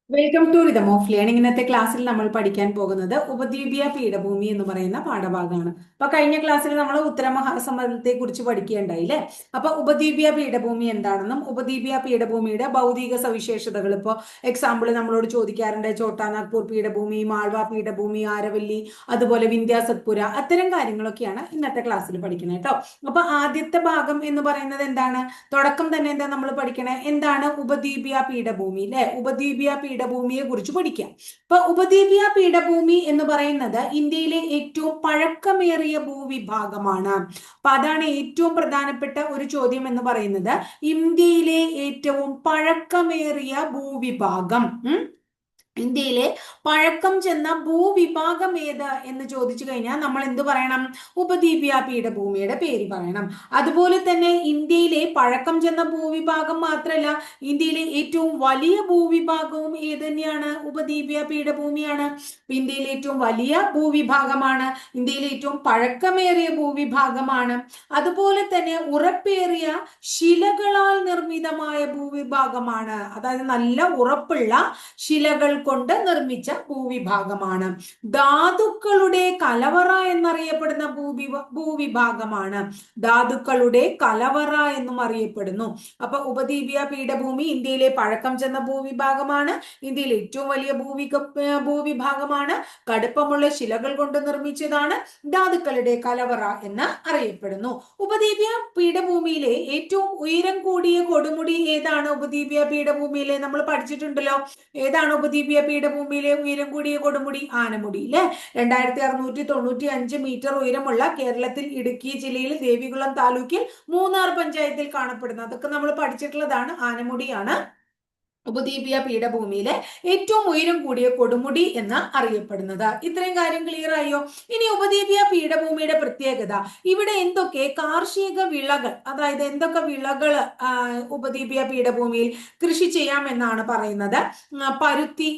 Welcome to rhythm of learning. ഇന്നത്തെ ക്ലാസ്സിൽ നമ്മൾ പഠിക്കാൻ പോകുന്നത് ഉപദ്വീപീയ പീഠഭൂമി എന്ന് പറയുന്ന പാഠഭാഗമാണ്. അപ്പൊ കഴിഞ്ഞ ക്ലാസ്സിൽ നമ്മൾ ഉത്തരമഹാസമരത്തെ കുറിച്ച് പഠിക്കുകയുണ്ടായില്ലേ. അപ്പൊ ഉപദ്വീപീയ പീഠഭൂമി എന്താണെന്നും ഉപദ്വീപീയ പീഠഭൂമിയുടെ ഭൗതിക സവിശേഷതകൾ ഇപ്പോ എക്സാമ്പിൾ നമ്മളോട് ചോദിക്കാറുണ്ട്. ചോട്ടാ നാഗ്പൂർ പീഠഭൂമി, മാൾവ പീഠഭൂമി, ആരവല്ലി, അതുപോലെ വിന്ധ്യ സത്പുര, അത്തരം കാര്യങ്ങളൊക്കെയാണ് ഇന്നത്തെ ക്ലാസ്സിൽ പഠിക്കുന്നത് കേട്ടോ. അപ്പൊ ആദ്യത്തെ ഭാഗം എന്ന് പറയുന്നത് എന്താണ്? തുടക്കം തന്നെ എന്താ നമ്മൾ പഠിക്കണേ? എന്താണ് ഉപദ്വീപീയ പീഠഭൂമി അല്ലെ? ഉപദ്വീപീയ പീഠഭൂമിയെ കുറിച്ച് പഠിക്കാം. അപ്പൊ ഉപദ്വീപീയ പീഠഭൂമി എന്ന് പറയുന്നത് ഇന്ത്യയിലെ ഏറ്റവും പഴക്കമേറിയ ഭൂവിഭാഗമാണ്. അപ്പൊ അതാണ് ഏറ്റവും പ്രധാനപ്പെട്ട ഒരു ചോദ്യം എന്ന് പറയുന്നത്. ഇന്ത്യയിലെ ഏറ്റവും പഴക്കമേറിയ ഭൂവിഭാഗം, ഇന്ത്യയിലെ പഴക്കം ചെന്ന ഭൂവിഭാഗം ഏത് എന്ന് ചോദിച്ചു കഴിഞ്ഞാൽ നമ്മൾ എന്ത് പറയണം? ഉപദ്വീപീയ പീഠഭൂമിയുടെ പേര് പറയണം. അതുപോലെ തന്നെ ഇന്ത്യയിലെ പഴക്കം ചെന്ന ഭൂവിഭാഗം മാത്രമല്ല, ഇന്ത്യയിലെ ഏറ്റവും വലിയ ഭൂവിഭാഗവും ഏത് തന്നെയാണ്? ഉപദ്വീപീയ പീഠഭൂമിയാണ്. ഇന്ത്യയിലെ ഏറ്റവും വലിയ ഭൂവിഭാഗമാണ്, ഇന്ത്യയിലെ ഏറ്റവും പഴക്കമേറിയ ഭൂവിഭാഗമാണ്. അതുപോലെ തന്നെ ഉറപ്പേറിയ ശിലകളാൽ നിർമ്മിതമായ ഭൂവിഭാഗമാണ്. അതായത് നല്ല ഉറപ്പുള്ള ശിലകൾ കൊണ്ട് നിർമ്മിച്ച ഭൂവിഭാഗമാണ്. ധാതുക്കളുടെ കലവറ എന്നറിയപ്പെടുന്ന ഭൂവിഭാഗമാണ്. ധാതുക്കളുടെ കലവറ എന്നും അറിയപ്പെടുന്നു. അപ്പൊ ഉപദ്വീപീയ പീഠഭൂമി ഇന്ത്യയിലെ പഴക്കം ചെന്ന ഭൂവിഭാഗമാണ്, ഇന്ത്യയിലെ ഏറ്റവും വലിയ ഭൂവിഭാഗമാണ്, കടുപ്പമുള്ള ശിലകൾ കൊണ്ട് നിർമ്മിച്ചതാണ്, ധാതുക്കളുടെ കലവറ എന്ന് അറിയപ്പെടുന്നു. ഉപദ്വീപീയ പീഠഭൂമിയിലെ ഏറ്റവും ഉയരം കൂടിയ കൊടുമുടി ഏതാണ്? ഉപദ്വീപീയ പീഠഭൂമിയിലെ നമ്മൾ പഠിച്ചിട്ടുണ്ടല്ലോ. ഏതാണ് ഉപദ്വീപീയ പീഠഭൂമിയിലെ ഉയരം കൂടിയ കൊടുമുടി? ആനമുടി അല്ലെ. 2695 മീറ്റർ ഉയരമുള്ള കേരളത്തിൽ ഇടുക്കി ജില്ലയിൽ ദേവികുളം താലൂക്കിൽ മൂന്നാർ പഞ്ചായത്തിൽ കാണപ്പെടുന്നത്. അതൊക്കെ നമ്മൾ പഠിച്ചിട്ടുള്ളതാണ്. ആനമുടിയാണ് ഉപദ്വീപീയ പീഠഭൂമിയിലെ ഏറ്റവും ഉയരം കൂടിയ കൊടുമുടി എന്ന് അറിയപ്പെടുന്നത്. ഇത്രയും കാര്യം ക്ലിയർ ആയോ? ഇനി ഉപദ്വീപീയ പീഠഭൂമിയുടെ പ്രത്യേകത, ഇവിടെ എന്തൊക്കെ കാർഷിക വിളകൾ, അതായത് എന്തൊക്കെ വിളകൾ ഉപദ്വീപീയ പീഠഭൂമിയിൽ കൃഷി ചെയ്യാം എന്നാണ് പറയുന്നത്. പരുത്തി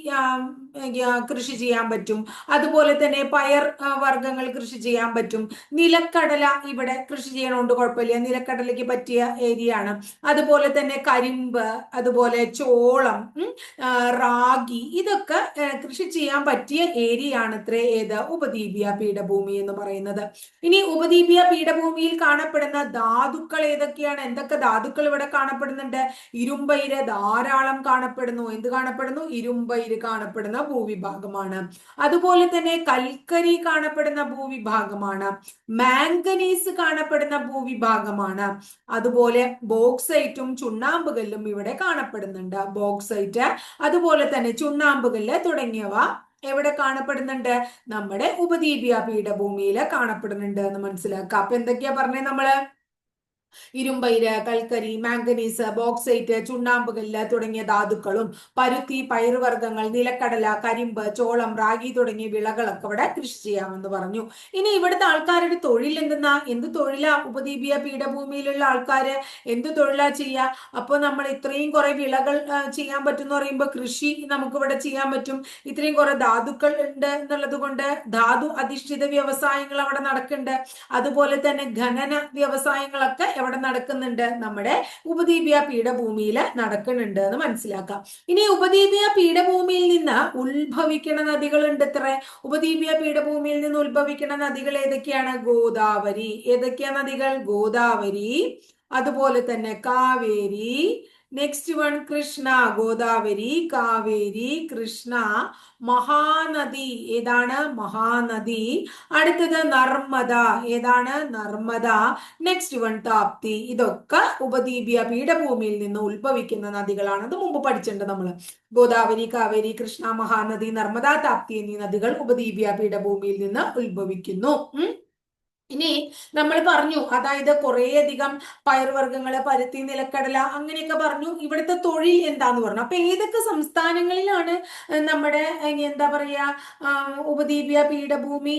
കൃഷി ചെയ്യാൻ പറ്റും, അതുപോലെ തന്നെ പയർ വർഗ്ഗങ്ങൾ കൃഷി ചെയ്യാൻ പറ്റും, നിലക്കടല ഇവിടെ കൃഷി ചെയ്യണോണ്ട് കുഴപ്പമില്ല, നിലക്കടലയ്ക്ക് പറ്റിയ ഏരിയ ആണ്. അതുപോലെ തന്നെ കരിമ്പ്, അതുപോലെ ചോളം, റാഗി, ഇതൊക്കെ കൃഷി ചെയ്യാൻ പറ്റിയ ഏരിയ ആണ് ഇത്രേ ഏത്? ഉപദ്വീപീയ പീഠഭൂമി എന്ന് പറയുന്നത്. ഇനി ഉപദ്വീപീയ പീഠഭൂമിയിൽ കാണപ്പെടുന്ന ധാതുക്കൾ ഏതൊക്കെയാണ്? എന്തൊക്കെ ധാതുക്കൾ ഇവിടെ കാണപ്പെടുന്നുണ്ട്? ഇരുമ്പയിര് ധാരാളം കാണപ്പെടുന്നു. എന്ത് കാണപ്പെടുന്നു? ഇരുമ്പയിര് കാണപ്പെടുന്ന ഭൂവിഭാഗമാണ്. അതുപോലെ തന്നെ കൽക്കരി കാണപ്പെടുന്ന ഭൂവിഭാഗമാണ്, മാംഗനീസ് കാണപ്പെടുന്ന ഭൂവിഭാഗമാണ്. അതുപോലെ ബോക്സൈറ്റും ചുണ്ണാമ്പുകല്ലും ഇവിടെ കാണപ്പെടുന്നുണ്ട്. ബോക്സൈറ്റ്, അതുപോലെ തന്നെ ചുണ്ണാമ്പുകല്ല് തുടങ്ങിയവ എവിടെ കാണപ്പെടുന്നുണ്ട്? നമ്മുടെ ഉപദ്വീപീയ പീഠഭൂമിയിൽ കാണപ്പെടുന്നുണ്ട് എന്ന് മനസ്സിലാക്കാം. അപ്പൊ എന്തൊക്കെയാ പറഞ്ഞേ നമ്മള്? ഇരുമ്പയിര്, കൽക്കരി, മാംഗനീസ്, ബോക്സൈറ്റ്, ചുണ്ണാമ്പുകല്ല് തുടങ്ങിയ ധാതുക്കളും, പരുത്തി, പയറുവർഗ്ഗങ്ങൾ, നിലക്കടല, കരിമ്പ്, ചോളം, റാഗി തുടങ്ങിയ വിളകളൊക്കെ ഇവിടെ കൃഷി ചെയ്യാമെന്ന് പറഞ്ഞു. ഇനി ഇവിടുത്തെ ആൾക്കാരുടെ തൊഴിൽ എന്തെന്നാ? എന്ത് തൊഴിലാ ഉപദ്വീപീയ പീഠഭൂമിയിലുള്ള ആൾക്കാര് എന്ത് തൊഴിലാ ചെയ്യുക? അപ്പൊ നമ്മൾ ഇത്രയും കുറെ വിളകൾ ചെയ്യാൻ പറ്റും എന്ന് പറയുമ്പോൾ കൃഷി നമുക്ക് ഇവിടെ ചെയ്യാൻ പറ്റും. ഇത്രയും കുറെ ധാതുക്കൾ ഉണ്ട് എന്നുള്ളത് കൊണ്ട് ധാതു അധിഷ്ഠിത വ്യവസായങ്ങൾ അവിടെ നടക്കുന്നുണ്ട്. അതുപോലെ തന്നെ ഖനന വ്യവസായങ്ങളൊക്കെ എവിടെ നടക്കുന്നുണ്ട്? നമ്മുടെ ഉപദ്വീപീയ പീഠഭൂമിയിൽ നടക്കുന്നുണ്ട് എന്ന് മനസ്സിലാക്കാം. ഇനി ഉപദ്വീപീയ പീഠഭൂമിയിൽ നിന്ന് ഉത്ഭവിക്കുന്ന നദികളുണ്ട് ഇത്ര. ഉപദ്വീപീയ പീഠഭൂമിയിൽ നിന്ന് ഉത്ഭവിക്കുന്ന നദികൾ ഏതൊക്കെയാണ്? ഗോദാവരി. ഏതൊക്കെയാ നദികൾ? ഗോദാവരി, അതുപോലെ തന്നെ കാവേരി, നെക്സ്റ്റ് വൺ കൃഷ്ണ. ഗോദാവരി, കാവേരി, കൃഷ്ണ, മഹാനദി. ഏതാണ്? മഹാനദി. അടുത്തത് നർമ്മദ. ഏതാണ്? നർമ്മദ. Next one Tapti. ഇതൊക്കെ ഉപദ്വീപീയ പീഠഭൂമിയിൽ നിന്ന് ഉത്ഭവിക്കുന്ന നദികളാണ്. അത് മുമ്പ് പഠിച്ചിട്ടുണ്ട് നമ്മള്. ഗോദാവരി, കാവേരി, കൃഷ്ണ, മഹാനദി, നർമ്മദ, താപ്തി എന്നീ നദികൾ ഉപദ്വീപീയ പീഠഭൂമിയിൽ നിന്ന് ഉത്ഭവിക്കുന്നു. ഇനി നമ്മൾ പറഞ്ഞു, അതായത് കുറേയധികം പയർവർഗ്ഗങ്ങള്, പരുത്തി, നിലക്കടല അങ്ങനെയൊക്കെ പറഞ്ഞു. ഇവിടുത്തെ തൊഴിൽ എന്താന്ന് പറഞ്ഞു. അപ്പൊ ഏതൊക്കെ സംസ്ഥാനങ്ങളിലാണ് നമ്മുടെ എന്താ പറയാ ഉപദ്വീപീയ പീഠഭൂമി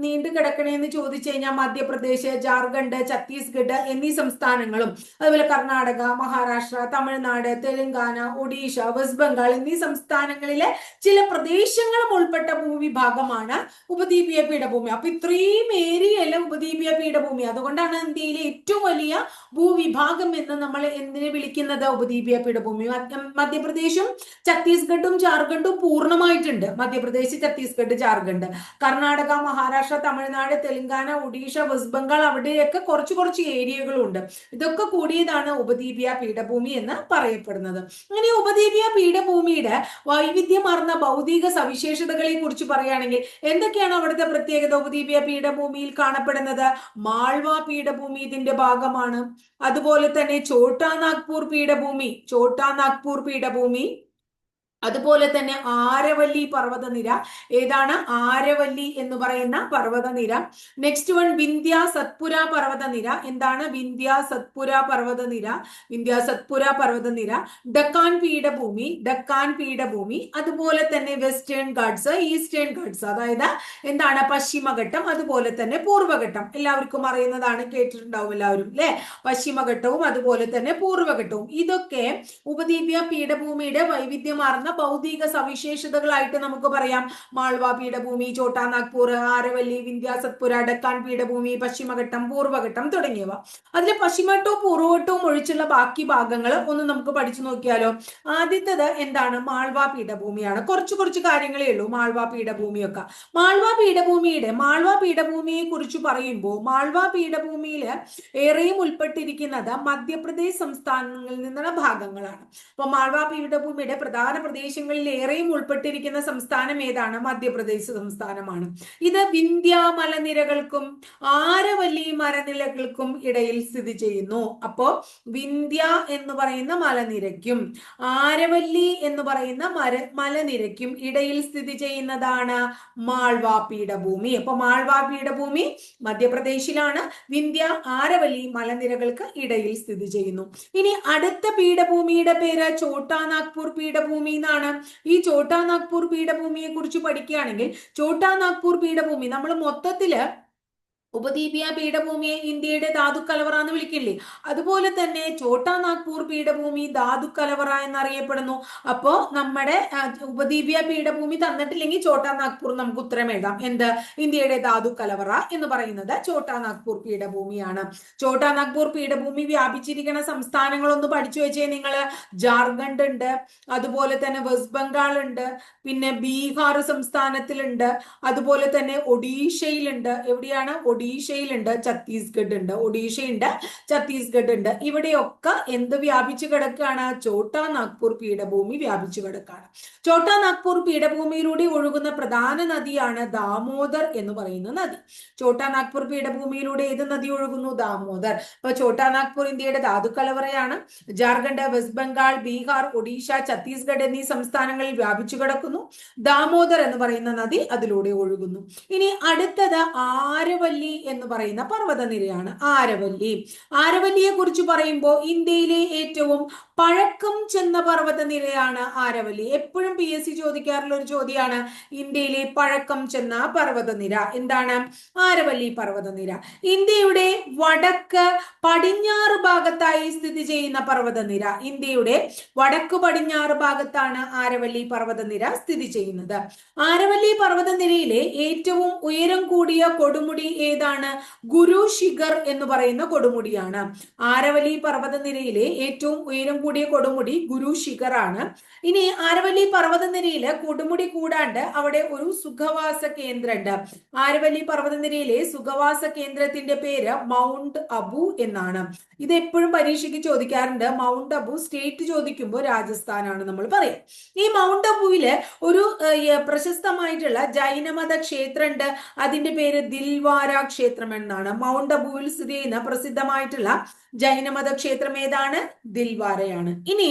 നീണ്ടു കിടക്കണേന്ന് ചോദിച്ചു കഴിഞ്ഞാൽ മധ്യപ്രദേശ്, ജാർഖണ്ഡ്, ഛത്തീസ്ഗഡ് എന്നീ സംസ്ഥാനങ്ങളും, അതുപോലെ കർണാടക, മഹാരാഷ്ട്ര, തമിഴ്നാട്, തെലങ്കാന, ഒഡീഷ, വെസ്റ്റ് ബംഗാൾ എന്നീ സംസ്ഥാനങ്ങളിലെ ചില പ്രദേശങ്ങളും ഉൾപ്പെട്ട ഭൂവിഭാഗമാണ് ഉപദ്വീപീയ പീഠഭൂമി. അപ്പൊ ഇത്രയും ഏരിയയിൽ ഇന്ത്യയിലെ ഉപദ്വീപീയ പീഠഭൂമി. അതുകൊണ്ടാണ് ഇന്ത്യയിലെ ഏറ്റവും വലിയ ഭൂവിഭാഗം എന്ന് നമ്മൾ എന്തിനെ വിളിക്കുന്നത്? ഉപദ്വീപീയ പീഠഭൂമി. മധ്യപ്രദേശും ഛത്തീസ്ഗഡും ജാർഖണ്ഡും പൂർണ്ണമായിട്ടുണ്ട്. മധ്യപ്രദേശ്, ഛത്തീസ്ഗഡ്, ജാർഖണ്ഡ്. കർണാടക, മഹാരാഷ്ട്ര, തമിഴ്നാട്, തെലങ്കാന, ഒഡീഷ, വെസ്റ്റ് ബംഗാൾ, അവിടെയൊക്കെ കുറച്ച് കുറച്ച് ഏരിയകളുണ്ട്. ഇതൊക്കെ കൂടിയതാണ് ഉപദ്വീപീയ പീഠഭൂമി എന്ന് പറയപ്പെടുന്നത്. അങ്ങനെ ഉപദ്വീപീയ പീഠഭൂമിയുടെ വൈവിധ്യമാർന്ന ഭൗതിക സവിശേഷതകളെ കുറിച്ച് പറയുകയാണെങ്കിൽ എന്തൊക്കെയാണ് അവിടുത്തെ പ്രത്യേകത? ഉപദ്വീപീയ പീഠഭൂമിയിൽ കാണപ്പെടുന്നത് മാൾവ പീഠഭൂമി ഇതിന്റെ ഭാഗമാണ്. അതുപോലെ തന്നെ ഛോട്ടാ നാഗ്പൂർ പീഠഭൂമി, അതുപോലെ തന്നെ ആരവല്ലി പർവ്വതനിര. ഏതാണ് ആരവല്ലി എന്ന് പറയുന്ന പർവ്വതനിര? നെക്സ്റ്റ് വൺ വിന്ധ്യ സത്പുര പർവ്വതനിര. എന്താണ് വിന്ധ്യ സത്പുര പർവ്വതനിര? ഡക്കാൻ പീഠഭൂമി, അതുപോലെ തന്നെ വെസ്റ്റേൺ ഗാഡ്സ്, ഈസ്റ്റേൺ ഗാഡ്സ്, അതായത് എന്താണ് പശ്ചിമഘട്ടം, അതുപോലെ തന്നെ പൂർവ്വഘട്ടം. എല്ലാവർക്കും അറിയുന്നതാണ്, കേട്ടിട്ടുണ്ടാവും എല്ലാവരും അല്ലെ? പശ്ചിമഘട്ടവും അതുപോലെ തന്നെ പൂർവ്വഘട്ടവും. ഇതൊക്കെ ഉപദ്വീപീയ പീഠഭൂമിയുടെ വൈവിധ്യമാർന്ന ഭൗതിക സവിശേഷതകളായിട്ട് നമുക്ക് പറയാം. മാൾവ പീഠഭൂമി, ഛോട്ടാ നാഗ്പൂർ, ആരവല്ലി, വിന്ധ്യ സത്പുര, ഡക്കാൻ പീഠഭൂമി, പശ്ചിമഘട്ടം, പൂർവ്വഘട്ടം തുടങ്ങിയവ. അതിൽ പശ്ചിമഘട്ടവും പൂർവ്വഘട്ടവും ഒഴിച്ചുള്ള ബാക്കി ഭാഗങ്ങൾ ഒന്ന് നമുക്ക് പഠിച്ചു നോക്കിയാലോ? ആദ്യത്തേത് എന്താണ്? മാൾവ പീഠഭൂമിയാണ്. കുറച്ച് കാര്യങ്ങളേ ഉള്ളൂ മാൾവ പീഠഭൂമിയൊക്കെ. മാൾവ പീഠഭൂമിയെ കുറിച്ച് പറയുമ്പോൾ മാൾവ പീഠഭൂമിയിൽ ഏറെയും ഉൾപ്പെട്ടിരിക്കുന്നത് മധ്യപ്രദേശ് സംസ്ഥാനങ്ങളിൽ നിന്നുള്ള ഭാഗങ്ങളാണ്. അപ്പൊ മാൾവ പീഠഭൂമിയുടെ പ്രധാന പ്രദേശങ്ങളിൽ ഏറെയും ഉൾപ്പെട്ടിരിക്കുന്ന സംസ്ഥാനം ഏതാണ്? മധ്യപ്രദേശ് സംസ്ഥാനമാണ്. ഇത് വിന്ധ്യ മലനിരകൾക്കും ആരവല്ലി മലനിരകൾക്കും ഇടയിൽ സ്ഥിതി ചെയ്യുന്നു. അപ്പോ വിന്ധ്യ എന്ന് പറയുന്ന മലനിരയ്ക്കും ആരവല്ലി എന്ന് പറയുന്ന മലനിരയ്ക്കും ഇടയിൽ സ്ഥിതി ചെയ്യുന്നതാണ് മാൾവ പീഠഭൂമി. അപ്പൊ മാൾവ പീഠഭൂമി മധ്യപ്രദേശിലാണ്. വിന്ധ്യ, ആരവല്ലി മലനിരകൾക്ക് ഇടയിൽ സ്ഥിതി ചെയ്യുന്നു. ഇനി അടുത്ത പീഠഭൂമിയുടെ പേര് ഛോട്ടാ നാഗ്പൂർ പീഠഭൂമി എന്നാണ്. ഈ ഛോട്ടാ നാഗ്പൂർ പീഠഭൂമിയെ കുറിച്ച് പഠിക്കുകയാണെങ്കിൽ ഛോട്ടാ നാഗ്പൂർ പീഠഭൂമി നമ്മൾ മൊത്തത്തില് ഉപദ്വീപീയ പീഠഭൂമിയെ ഇന്ത്യയുടെ ധാതുക്കലവറ എന്ന് വിളിക്കില്ലേ? അതുപോലെ തന്നെ ഛോട്ടാ നാഗ്പൂർ പീഠഭൂമി ധാതുക്കലവറ എന്നറിയപ്പെടുന്നു. അപ്പോ നമ്മുടെ ഉപദ്വീപീയ പീഠഭൂമി തന്നിട്ടില്ലെങ്കിൽ ഛോട്ടാ നാഗ്പൂർ നമുക്ക് ഉത്തരം എഴുതാം. എന്ത്? ഇന്ത്യയുടെ ധാതുക്കലവറ എന്ന് പറയുന്നത് ഛോട്ടാ നാഗ്പൂർ പീഠഭൂമിയാണ്. ഛോട്ടാ നാഗ്പൂർ പീഠഭൂമി വ്യാപിച്ചിരിക്കുന്ന സംസ്ഥാനങ്ങളൊന്ന് പഠിച്ചു വെച്ചേ നിങ്ങൾ. ജാർഖണ്ഡ് ഉണ്ട്, അതുപോലെ തന്നെ വെസ്റ്റ് ബംഗാൾ ഉണ്ട്, പിന്നെ ബീഹാർ സംസ്ഥാനത്തിലുണ്ട്, അതുപോലെ തന്നെ ഒഡീഷയിലുണ്ട്. എവിടെയാണ്? ഒഡീഷയിലുണ്ട്, ഛത്തീസ്ഗഡ് ഉണ്ട്. ഒഡീഷയുണ്ട്, ഛത്തീസ്ഗഡ് ഉണ്ട്. ഇവിടെയൊക്കെ എന്ത് വ്യാപിച്ചു കിടക്കുകയാണ്? ഛോട്ടാ നാഗ്പൂർ പീഠഭൂമി വ്യാപിച്ചു കിടക്കുകയാണ്. ഛോട്ടാ നാഗ്പൂർ പീഠഭൂമിയിലൂടെ ഒഴുകുന്ന പ്രധാന നദിയാണ് ദാമോദർ എന്ന് പറയുന്ന നദി. ഛോട്ടാ നാഗ്പൂർ പീഠഭൂമിയിലൂടെ ഏത് നദി ഒഴുകുന്നു? ദാമോദർ. അപ്പൊ ഛോട്ടാ നാഗ്പൂർ ഇന്ത്യയുടെ ധാതുക്കലവറയാണ്. ജാർഖണ്ഡ്, വെസ്റ്റ് ബംഗാൾ, ബീഹാർ, ഒഡീഷ, ഛത്തീസ്ഗഡ് എന്നീ സംസ്ഥാനങ്ങളിൽ വ്യാപിച്ചു കിടക്കുന്നു. ദാമോദർ എന്ന് പറയുന്ന നദി അതിലൂടെ ഒഴുകുന്നു. ഇനി അടുത്തത് ആരവല്ലി എന്ന് പറയുന്ന പർവ്വതനിരയാണ്. ആരവല്ലിയെ കുറിച്ച് പറയുമ്പോൾ ഇന്ത്യയിലെ ഏറ്റവും പഴക്കം ചെന്ന പർവ്വതനിരയാണ് ആരവല്ലി. എപ്പോഴും PSC ചോദിക്കാറുള്ള ഒരു ചോദ്യമാണ് ഇന്ത്യയിലെ പഴക്കം ചെന്ന പർവ്വതനിര. എന്താണ്? ആരവല്ലി പർവ്വതനിര. ഇന്ത്യയുടെ വടക്ക് പടിഞ്ഞാറ് ഭാഗത്തായി സ്ഥിതി ചെയ്യുന്ന പർവ്വതനിര. ഇന്ത്യയുടെ വടക്ക് പടിഞ്ഞാറ് ഭാഗത്താണ് ആരവല്ലി പർവ്വതനിര സ്ഥിതി ചെയ്യുന്നത്. ആരവല്ലി പർവ്വതനിരയിലെ ഏറ്റവും ഉയരം കൂടിയ കൊടുമുടി ഏതാണ്? ഗുരു ശിഖർ എന്ന് പറയുന്ന കൊടുമുടിയാണ്. ആരവല്ലി പർവ്വതനിരയിലെ ഏറ്റവും ഉയരം കൂടിയ കൊടുമുടി ഗുരു ശിഖർ ആണ്. ഇനി ആരവല്ലി പർവ്വതനിരയില് കൊടുമുടി കൂടാണ്ട് അവിടെ ഒരു സുഖവാസ കേന്ദ്രമുണ്ട്. ആരവല്ലി പർവ്വതനിരയിലെ സുഖവാസ കേന്ദ്രത്തിന്റെ പേര് മൗണ്ട് അബു എന്നാണ്. ഇത് എപ്പോഴും പരീക്ഷയ്ക്ക് ചോദിക്കാറുണ്ട്. മൗണ്ട് അബു സ്റ്റേറ്റ് ചോദിക്കുമ്പോൾ രാജസ്ഥാനാണ് നമ്മൾ പറയാം. ഈ മൗണ്ട് അബുവില് ഒരു പ്രശസ്തമായിട്ടുള്ള ജൈനമത ക്ഷേത്രമുണ്ട്. അതിന്റെ പേര് ദിൽവാര ക്ഷേത്രം എന്നാണ്. മൗണ്ട് അബുവിൽ സ്ഥിതി ചെയ്യുന്ന പ്രസിദ്ധമായിട്ടുള്ള ജൈനമത ക്ഷേത്രം ഏതാണ്? ദിൽവാരയാണ്. ഇനി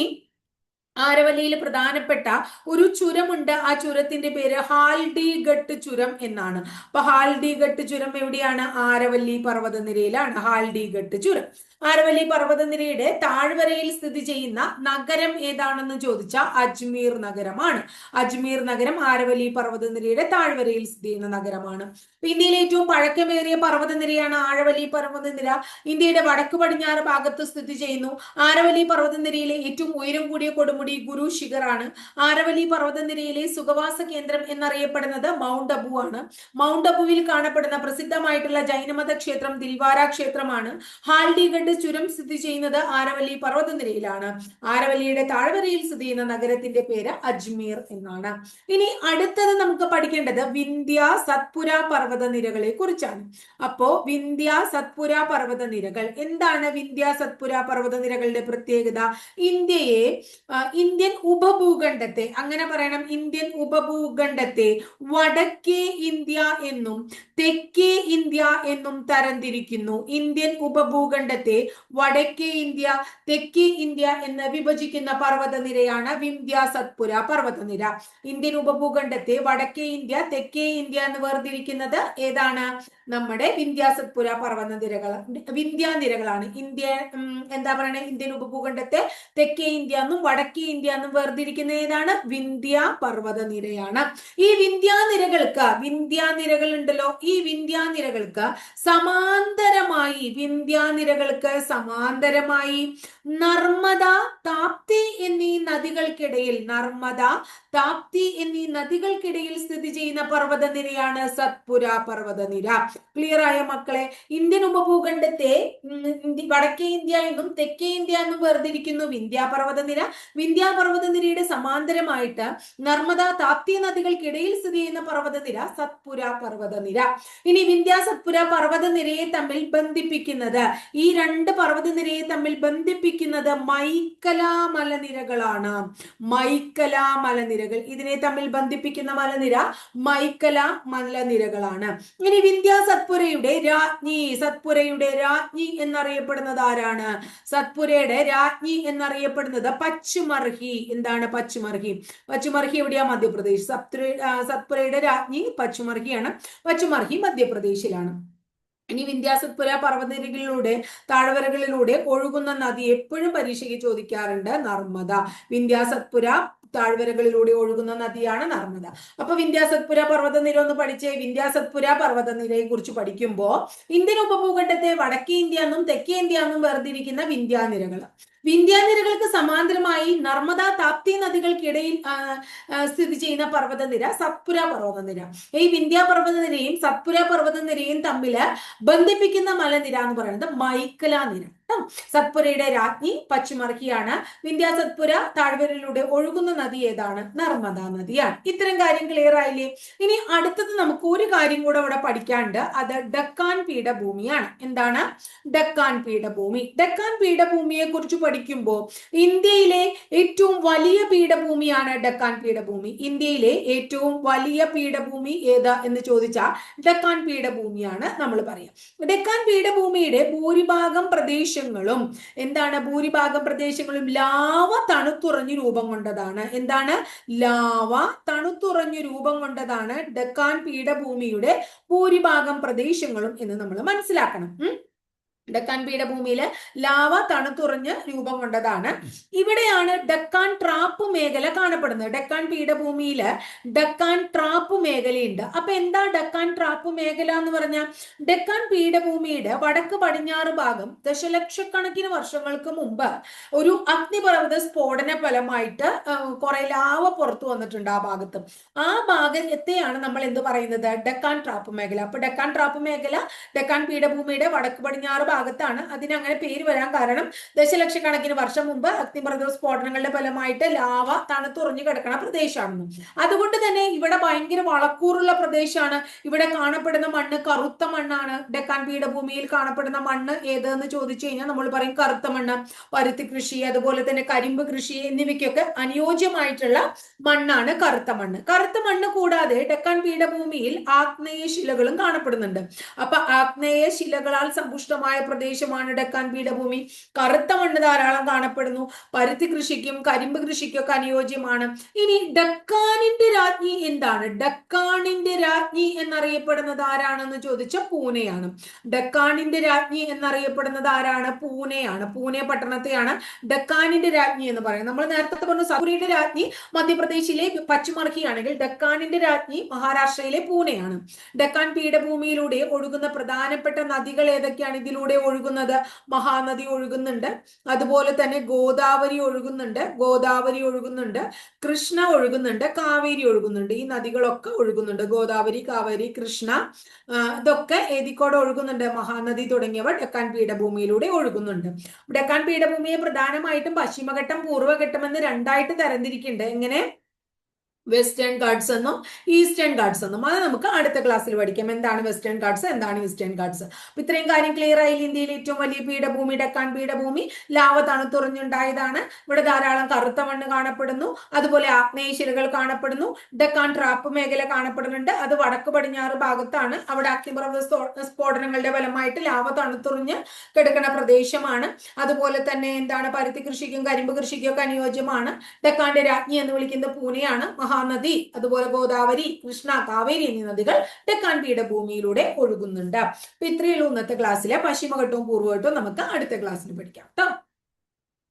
ആരവല്ലിയിൽ പ്രധാനപ്പെട്ട ഒരു ചുരമുണ്ട്. ആ ചുരത്തിന്റെ പേര് ഹാൽഡിഘട്ട് ചുരം എന്നാണ്. അപ്പൊ ഹാൽഡിഘട്ട് ചുരം എവിടെയാണ്? ആരവല്ലി പർവ്വതനിരയിലാണ് ഹാൽഡിഘട്ട് ചുരം. ആരവല്ലി പർവ്വതനിരയുടെ താഴ്വരയിൽ സ്ഥിതി ചെയ്യുന്ന നഗരം ഏതാണെന്ന് ചോദിച്ചാൽ അജ്മീർ നഗരമാണ്. അജ്മീർ നഗരം ആരവല്ലി പർവ്വതനിരയുടെ താഴ്വരയിൽ സ്ഥിതി ചെയ്യുന്ന നഗരമാണ്. ഇന്ത്യയിലെ ഏറ്റവും പഴക്കമേറിയ പർവ്വതനിരയാണ് ആരവല്ലി പർവ്വതനിര. ഇന്ത്യയുടെ വടക്ക് പടിഞ്ഞാറ് ഭാഗത്ത് സ്ഥിതി ചെയ്യുന്നു. ആരവല്ലി പർവ്വതനിരയിലെ ഏറ്റവും ഉയരം കൂടിയ കൊടുമുടി അടിമുടി ഗുരു ശിഖറാണ്. ആരവല്ലി പർവ്വതനിരയിലെ സുഖവാസ കേന്ദ്രം എന്നറിയപ്പെടുന്നത് മൗണ്ട് അബു ആണ്. മൗണ്ട് അബുവിൽ കാണപ്പെടുന്ന പ്രസിദ്ധമായിട്ടുള്ള ജൈനമത ക്ഷേത്രം ദിൽവാര ക്ഷേത്രമാണ്. ഹാൽഡിഗഡ് ചുരം സ്ഥിതി ചെയ്യുന്നത് ആരവല്ലി പർവ്വതനിരയിലാണ്. ആരവല്ലിയുടെ താഴ്വരയിൽ സ്ഥിതി ചെയ്യുന്ന നഗരത്തിന്റെ പേര് അജ്മീർ എന്നാണ്. ഇനി അടുത്തത് നമുക്ക് പഠിക്കേണ്ടത് വിന്ധ്യ സത്പുര പർവ്വതനിരകളെ കുറിച്ചാണ്. അപ്പോ വിന്ധ്യ സത്പുര പർവ്വതനിരകൾ എന്താണ്? വിന്ധ്യ സത്പുര പർവ്വതനിരകളുടെ പ്രത്യേകത ഇന്ത്യൻ ഉപഭൂഖണ്ഡത്തെ, അങ്ങനെ പറയണം, ഇന്ത്യൻ ഉപഭൂഖണ്ഡത്തെ വടക്കേ ഇന്ത്യ എന്നും തെക്കേ ഇന്ത്യ എന്നും തരംതിരിക്കുന്നു. ഇന്ത്യൻ ഉപഭൂഖണ്ഡത്തെ വടക്കേ ഇന്ത്യ തെക്കേ ഇന്ത്യ എന്ന് വിഭജിക്കുന്ന പർവ്വതനിരയാണ് വിന്ധ്യ സത്പുര പർവ്വതനിര. ഇന്ത്യൻ ഉപഭൂഖണ്ഡത്തെ വടക്കേ ഇന്ത്യ തെക്കേ ഇന്ത്യ എന്ന് വേർതിരിക്കുന്നത് ഏതാണ്? നമ്മുടെ വിന്ധ്യ സത്പുര വിന്ധ്യാനിരകളാണ്. എന്താ പറയണേ, ഇന്ത്യൻ ഉപഭൂഖണ്ഡത്തെ തെക്കേ ഇന്ത്യ എന്നും വടക്കേ ഇന്ത്യ എന്നും വേർതിരിക്കുന്ന ഏതാണ്? വിന്ധ്യ പർവ്വതനിരയാണ്. ഈ വിന്ധ്യാനിരകൾ ഉണ്ടല്ലോ, ഈ വിന്ധ്യാനിരകൾക്ക് സമാന്തരമായി നർമ്മദ, താപ്തി എന്നീ നദികൾക്കിടയിൽ സ്ഥിതി ചെയ്യുന്ന പർവ്വതനിരയാണ് സത്പുര പർവ്വതനിര. ക്ലിയർ ആയ മക്കളെ? ഇന്ത്യൻ ഉപഭൂഖണ്ഡത്തെ വടക്കേ ഇന്ത്യ എന്നും തെക്കേ ഇന്ത്യ എന്നും വേർതിരിക്കുന്നു വിന്ധ്യ പർവ്വതനിര. വിന്ധ്യ പർവ്വതനിരയുടെ സമാന്തരമായിട്ട് നർമ്മദ, താപ്തി നദികൾക്കിടയിൽ സ്ഥിതി ചെയ്യുന്ന പർവ്വതനിര സത്പുര പർവ്വതനിര. ഇനി വിന്ധ്യ സത്പുര പർവ്വതനിരയെ തമ്മിൽ ബന്ധിപ്പിക്കുന്നത്, ഈ രണ്ട് പർവ്വതനിരയെ തമ്മിൽ ബന്ധിപ്പിക്കുന്നത് മൈക്കല മലനിരകളാണ്. ഇതിനെ തമ്മിൽ ബന്ധിപ്പിക്കുന്ന മലനിര മൈക്കല മലനിരകളാണ്. ഇനി വിന്ധ്യ സത്പുരയുടെ രാജ്ഞി എന്നറിയപ്പെടുന്നത് ആരാണ്? സത്പുരയുടെ രാജ്ഞി എന്നറിയപ്പെടുന്നത് പച്ചുമർഹി. എന്താണ് പച്ചുമർഹി? പച്ചുമർഹി എവിടെയാ? മധ്യപ്രദേശ്. സത്പുരയുടെ രാജ്ഞി പച്ചുമർഹിയാണ്. പച്ചുമർഹി മധ്യപ്രദേശിലാണ്. ഇനി വിന്ധ്യ സത്പുര പർവ്വതനിരകളിലൂടെ താഴ്വരകളിലൂടെ ഒഴുകുന്ന നദി എപ്പോഴും പരീക്ഷയ്ക്ക് ചോദിക്കാറുണ്ട്, നർമ്മദ. വിന്ധ്യ സത്പുര താഴ്വരകളിലൂടെ ഒഴുകുന്ന നദിയാണ് നർമ്മദ. അപ്പൊ വിന്ധ്യ സത്പുര പർവ്വതനിര ഒന്ന് പഠിച്ചേ. വിന്ധ്യ സത്പുര പർവ്വതനിരയെ കുറിച്ച് പഠിക്കുമ്പോ ഇന്ത്യൻ ഉപഭൂഖണ്ഡത്തെ വടക്കേ ഇന്ത്യ എന്നും തെക്കേ ഇന്ത്യ എന്നും വേർതിരിക്കുന്ന വിന്ധ്യാനിരകൾക്ക് സമാന്തരമായി നർമ്മദ, താപ്തി നദികൾക്കിടയിൽ സ്ഥിതി ചെയ്യുന്ന പർവ്വതനിര സത്പുര പർവ്വതനിര. ഈ വിന്ധ്യ പർവ്വതനിരയും സത്പുര പർവ്വതനിരയും തമ്മിൽ ബന്ധിപ്പിക്കുന്ന മലനിര എന്ന് പറയുന്നത് മൈക്കല നിര. സത്പുരയുടെ രാജ്ഞി പച്ചുമർഹിയാണ്. വിന്ധ്യ സത്പുര താഴ്വരയിലൂടെ ഒഴുകുന്ന നദി ഏതാണ്? നർമ്മദ നദിയാണ്. ഇത്തരം കാര്യം ക്ലിയർ ആയില്ലേ? ഇനി അടുത്തത് നമുക്ക് ഒരു കാര്യം കൂടെ ഇവിടെ പഠിക്കാണ്ട്, അത് ഡക്കാൻ പീഠഭൂമിയാണ്. എന്താണ്? ഡക്കാൻ പീഠഭൂമി. ഡക്കാൻ പീഠഭൂമിയെ കുറിച്ച് പഠിക്കുമ്പോൾ ഇന്ത്യയിലെ ഏറ്റവും വലിയ പീഠഭൂമിയാണ് ഡക്കാൻ പീഠഭൂമി. ഇന്ത്യയിലെ ഏറ്റവും വലിയ പീഠഭൂമി ഏതാ എന്ന് ചോദിച്ചാൽ ഡക്കാൻ പീഠഭൂമിയാണ് നമ്മൾ പറയാം. ഡക്കാൻ പീഠഭൂമിയുടെ ഭൂരിഭാഗം പ്രദേശങ്ങളും ലാവ തണുത്തുറഞ്ഞു രൂപം കൊണ്ടതാണ്. എന്താണ്? ലാവ തണുത്തുറഞ്ഞു രൂപം കൊണ്ടതാണ് ഡക്കാൻ പീഠഭൂമിയുടെ ഭൂരിഭാഗം പ്രദേശങ്ങളും എന്ന് നമ്മൾ മനസ്സിലാക്കണം. ഡക്കാൻ പീഠഭൂമിയില് ലാവ തണുത്തുറഞ്ഞ് രൂപം കൊണ്ടതാണ്. ഇവിടെയാണ് ഡക്കാൻ ട്രാപ്പ് മേഖല കാണപ്പെടുന്നത്. ഡക്കാൻ പീഠഭൂമിയില് ഡക്കാൻ ട്രാപ്പ് മേഖലയുണ്ട്. അപ്പൊ എന്താ ഡക്കാൻ ട്രാപ്പ് മേഖല എന്ന് പറഞ്ഞാൽ? ഡക്കാൻ പീഠഭൂമിയുടെ വടക്ക് പടിഞ്ഞാറ് ഭാഗം ദശലക്ഷക്കണക്കിന് വർഷങ്ങൾക്ക് മുമ്പ് ഒരു അഗ്നിപർവ്വത സ്ഫോടന ഫലമായിട്ട് കുറെ ലാവ പുറത്തു വന്നിട്ടുണ്ട്. ആ ഭാഗത്തെയാണ് നമ്മൾ എന്ത് പറയുന്നത്? ഡക്കാൻ ട്രാപ്പ് മേഖല. അപ്പൊ ഡക്കാൻ ട്രാപ്പ് മേഖല ഡക്കാൻ പീഠഭൂമിയുടെ വടക്ക് പടിഞ്ഞാറ് ഭാഗത്താണ്. അതിനങ്ങനെ പേര് വരാൻ കാരണം ദശലക്ഷക്കണക്കിന് വർഷം മുമ്പ് അഗ്നിപർവ്വത സ്ഫോടനങ്ങളുടെ ഫലമായിട്ട് ലാവ തണുത്തുറഞ്ഞു കിടക്കുന്ന പ്രദേശമാണെന്നും അതുകൊണ്ട് തന്നെ ഇവിടെ ഭയങ്കര വളക്കൂറുള്ള പ്രദേശമാണ്. ഇവിടെ കാണപ്പെടുന്ന മണ്ണ് കറുത്ത മണ്ണാണ്. ഡക്കാൻ പീഠഭൂമിയിൽ കാണപ്പെടുന്ന മണ്ണ് ഏതെന്ന് ചോദിച്ചു കഴിഞ്ഞാൽ നമ്മൾ പറയും കറുത്ത മണ്ണ്. പരുത്തി കൃഷി, അതുപോലെ തന്നെ കരിമ്പ് കൃഷി എന്നിവയ്ക്കൊക്കെ അനുയോജ്യമായിട്ടുള്ള മണ്ണാണ് കറുത്ത മണ്ണ്. കറുത്ത മണ്ണ് കൂടാതെ ഡക്കാൻ പീഠഭൂമിയിൽ ആഗ്നേയ ശിലകളും കാണപ്പെടുന്നുണ്ട്. അപ്പൊ ആഗ്നേയ ശിലകളാൽ സമ്പുഷ്ടമായ പ്രദേശമാണ് ഡക്കാൻ പീഠഭൂമി. കറുത്ത മണ്ണ് ധാരാളം കാണപ്പെടുന്നു. പരുത്തി കൃഷിക്കും കരിമ്പ് കൃഷിക്കൊക്കെ അനുയോജ്യമാണ്. ഇനി ഡക്കാനിന്റെ രാജ്ഞി എന്താണ്? ഡക്കാണിന്റെ രാജ്ഞി എന്നറിയപ്പെടുന്നത് ആരാണെന്ന് ചോദിച്ച പൂനെയാണ്. ഡക്കാണിന്റെ രാജ്ഞി എന്നറിയപ്പെടുന്നത് ആരാണ്? പൂനെയാണ്. പൂനെ പട്ടണത്തെയാണ് ഡക്കാനിന്റെ രാജ്ഞി എന്ന് പറയുന്നത്. നമ്മൾ നേരത്തെ പറഞ്ഞു സൗരിയുടെ രാജ്ഞി മധ്യപ്രദേശിലെ പച്ചുമർഹിയാണെങ്കിൽ ഡക്കാനിന്റെ രാജ്ഞി മഹാരാഷ്ട്രയിലെ പൂനെയാണ്. ഡക്കാൻ പീഠഭൂമിയിലൂടെ ഒഴുകുന്ന പ്രധാനപ്പെട്ട നദികൾ ഏതൊക്കെയാണ് ഇതിലൂടെ ഒഴുകുന്നത്? മഹാനദി ഒഴുകുന്നുണ്ട്, അതുപോലെ തന്നെ ഗോദാവരി ഒഴുകുന്നുണ്ട്, കൃഷ്ണ ഒഴുകുന്നുണ്ട്, കാവേരി ഒഴുകുന്നുണ്ട്. ഈ നദികളൊക്കെ ഒഴുകുന്നുണ്ട്. ഗോദാവരി, കാവേരി, കൃഷ്ണ ഇതൊക്കെ ഏതിക്കൂടെ ഒഴുകുന്നുണ്ട്? മഹാനദി തുടങ്ങിയവ ഡക്കാൻ പീഠഭൂമിയിലൂടെ ഒഴുകുന്നുണ്ട്. ഡക്കാൻ പീഠഭൂമിയെ പ്രധാനമായിട്ടും പശ്ചിമഘട്ടം, പൂർവ്വഘട്ടം എന്ന് രണ്ടായിട്ട് തരംതിരിക്കുന്നുണ്ട്. എങ്ങനെ? വെസ്റ്റേൺ ഗാട്സ് എന്നും ഈസ്റ്റേൺ ഗാട്സ് എന്നും. അത് നമുക്ക് അടുത്ത ക്ലാസ്സിൽ പഠിക്കാം. എന്താണ് വെസ്റ്റേൺ ഗാട്സ്, എന്താണ് ഈസ്റ്റേൺ ഗാട്സ്. അപ്പൊ ഇത്രയും കാര്യം ക്ലിയർ ആയില്ല. ഇന്ത്യയിലെ ഏറ്റവും വലിയ പീഠഭൂമി ഡക്കാൻ പീഠഭൂമി ലാവ തണുത്തുറഞ്ഞുണ്ടായതാണ്. ഇവിടെ ധാരാളം കറുത്ത മണ്ണ് കാണപ്പെടുന്നു, അതുപോലെ ആഗ്നേയശിലകൾ കാണപ്പെടുന്നു. ഡക്കാൻ ട്രാപ്പ് മേഖല കാണപ്പെടുന്നുണ്ട്. അത് വടക്ക് പടിഞ്ഞാറ് ഭാഗത്താണ്. അവിടെ അഗ്നിപർവ്വത സ്ഫോടനങ്ങളുടെ ഫലമായിട്ട് ലാവ തണുത്തുറഞ്ഞ് കിടക്കുന്ന പ്രദേശമാണ്. അതുപോലെ തന്നെ എന്താണ്, പരുത്തി കൃഷിക്കും കരിമ്പ് കൃഷിക്കും ഒക്കെ അനുയോജ്യമാണ്. ഡക്കാന്റെ രാജ്ഞി എന്ന് വിളിക്കുന്നത് പൂനെയാണ്. മഹാനദി, അതുപോലെ ഗോദാവരി, കൃഷ്ണ, കാവേരി എന്നീ നദികൾ ഡക്കാൻ പീഠഭൂമിയിലൂടെ ഒഴുകുന്നുണ്ട്. അപ്പൊ ഇത്രയുള്ളൂ ഇന്നത്തെ ക്ലാസ്സിലെ പശ്ചിമഘട്ടവും പൂർവ്വഘട്ടവും. നമുക്ക് അടുത്ത ക്ലാസ്സിൽ പഠിക്കാം കേട്ടോ.